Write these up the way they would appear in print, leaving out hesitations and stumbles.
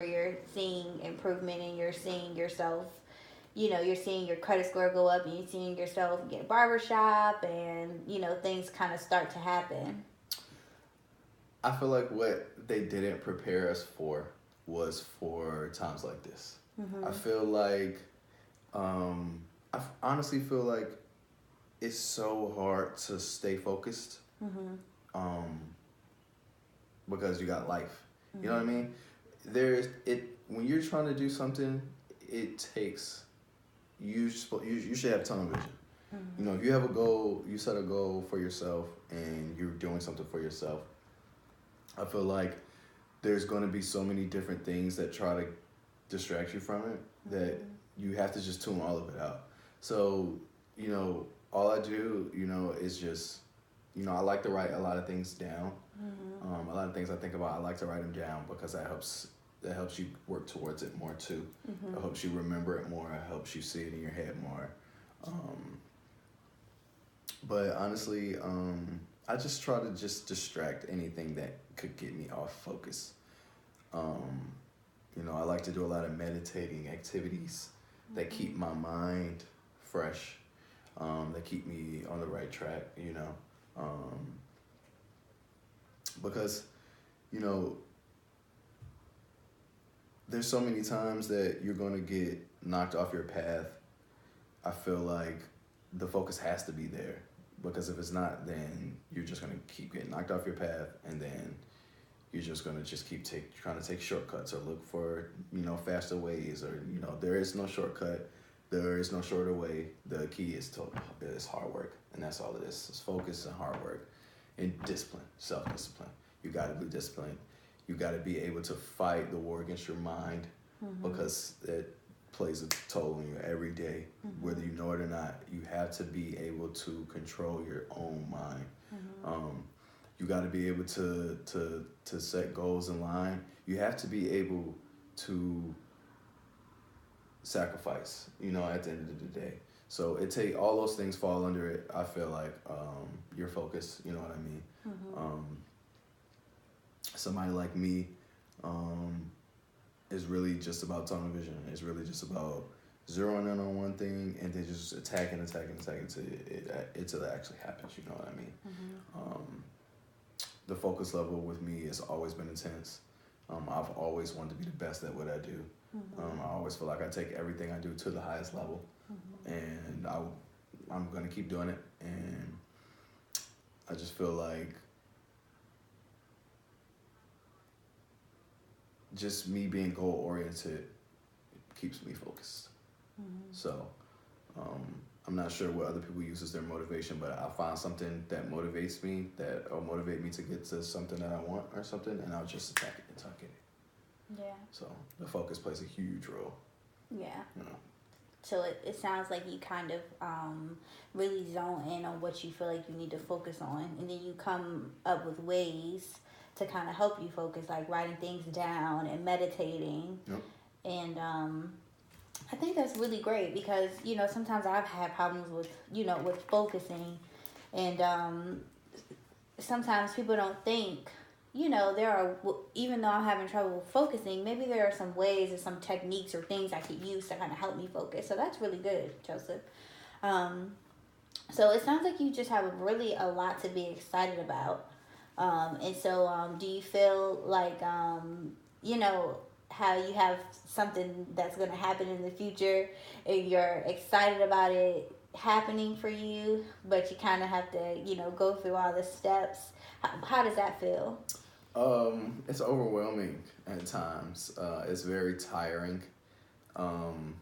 you're seeing improvement and you're seeing yourself, you're seeing your credit score go up and you're seeing yourself get a barbershop and, things kind of start to happen. I feel like what they didn't prepare us for was for times like this. I Mhm. feel like, honestly feel like it's so hard to stay focused, Mhm. um, because you got life. You know what I Mhm. mean? There's it when you're trying to do something, it takes you should have tunnel vision. You Mhm. know, if you have a goal, you set a goal for yourself, and you're doing something for yourself. I feel like there's going to be so many different things that try to distract you from it that Mhm. you have to just tune all of it out. So, all I do, is just, I like to write a lot of things down. Mhm. A lot of things I think about, I like to write them down because that helps you work towards it more too. It Mhm. helps you remember it more. It helps you see it in your head more. Um, but honestly, I just try to just distract anything that could get me off focus. Um, I like to do a lot of meditating activities that keep Mhm. my mind fresh, that keep me on the right track, um, because, you know, there's so many times that you're going to get knocked off your path. I feel like the focus has to be there because if it's not, then you're just going to keep getting knocked off your path, and then you're just going to just keep trying to take shortcuts or look for faster ways, or there is no shortcut, there is no shorter way. The key is hard work, and that's all it is. It's focus and hard work and discipline, self-discipline. You got to be disciplined. You got to be able to fight the war against your mind, Mhm. because it plays a toll on you every day, whether Mhm. you know it or not. You have to be able to control your own mind. Mhm. um, you got to be able to set goals in line. You have to be able to sacrifice, at the end of the day. So it take all those things fall under it. I feel like, your focus. You know what I mean? Mhm. Um, Somebody like me, um, is really just about tunnel vision. It's really just about zeroing in on one thing and then just attacking until it actually happens. You know what I mean? Mhm. Um, the focus level with me has always been intense. I've always wanted to be the best at what I do. Mhm. I always feel like I take everything I do to the highest level, Mhm. and I'm gonna keep doing it. And I just feel like just me being goal oriented keeps me focused. Mhm. So, um, I'm not sure what other people use as their motivation, but I'll find something that motivates me, that will motivate me to get to something that I want or something, and I'll just attack it until I get it. Yeah. So the focus plays a huge role. Yeah. You know. So it sounds like you kind of really zone in on what you feel like you need to focus on, and then you come up with ways to kind of help you focus, like writing things down and meditating. Yep. And I think that's really great because sometimes I've had problems with with focusing, and sometimes people don't think, there are, even though I'm having trouble focusing, maybe there are some ways or some techniques or things I could use to kind of help me focus. So that's really good, Joseph. Um, so it sounds like you just have really a lot to be excited about. And so, do you feel like, how you have something that's going to happen in the future and you're excited about it happening for you, but you kind of have to, go through all the steps? How does that feel? It's overwhelming at times. It's very tiring. Um,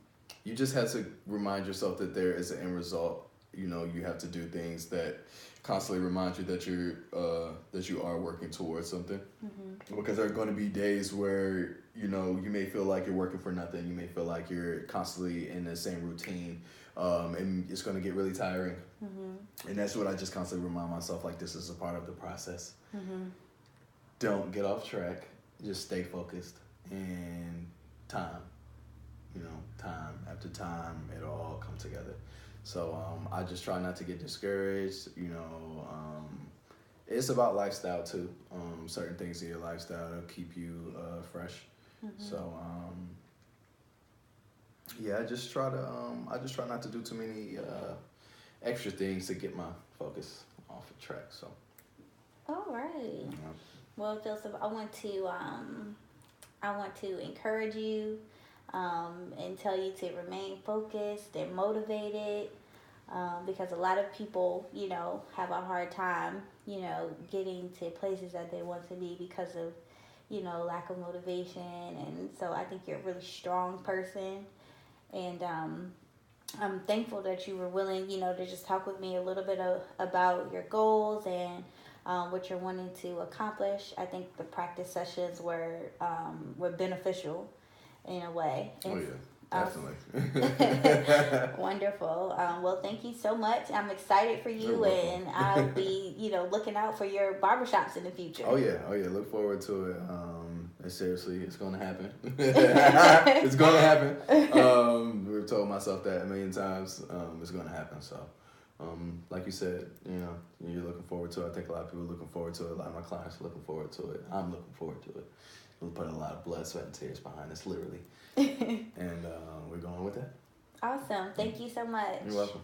you just have to remind yourself that there is an end result. You have to do things that constantly remind you that you are working towards something. Mm-hmm. Because there are going to be days where you may feel like you're working for nothing. You may feel like you're constantly in the same routine, and it's going to get really tiring. Mm-hmm. And that's what I just constantly remind myself, like, this is a part of the process. Mm-hmm. Don't get off track. Just stay focused, and time. Time after time, it'll all come together. So, I just try not to get discouraged. It's about lifestyle too. Certain things in your lifestyle will keep you fresh. So yeah, I just try not to do too many extra things to get my focus off the track. So. All right. Yeah. Well, Joseph, I want to encourage you, and tell you to remain focused and motivated, because a lot of people, have a hard time, getting to places that they want to be because of, lack of motivation. And so I think you're a really strong person. And I'm thankful that you were willing, to just talk with me a little bit about your goals and what you're wanting to accomplish. I think the practice sessions were beneficial in a way. Oh yeah, definitely. Wonderful. Well, thank you so much. I'm excited for you, and I'll be, looking out for your barbershops in the future. Oh yeah. Look forward to it. Seriously, it's gonna happen. It's gonna happen. We've told myself that a million times. It's gonna happen. So, like you said, you're looking forward to it. I think a lot of people are looking forward to it. A lot of my clients are looking forward to it. I'm looking forward to it. We'll put a lot of blood, sweat, and tears behind this, literally. And we're going with that. Awesome. Thank you so much. You're welcome.